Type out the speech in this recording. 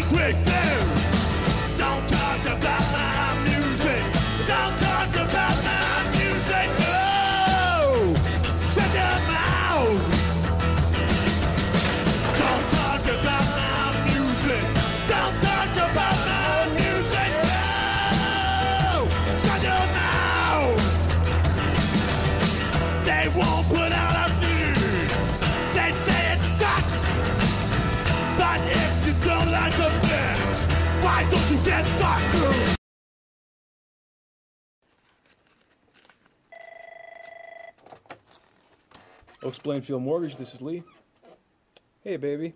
quick thing. Don't talk about my music. Don't talk about my music. Oh, shut your mouth. Don't talk about my music. Don't talk about my music. Oh, shut your mouth. They won't put out a CD. They say it sucks. But if you don't like the fix, why don't you get fucked through? Oaks Blainfield Mortgage, this is Lee. Hey, baby.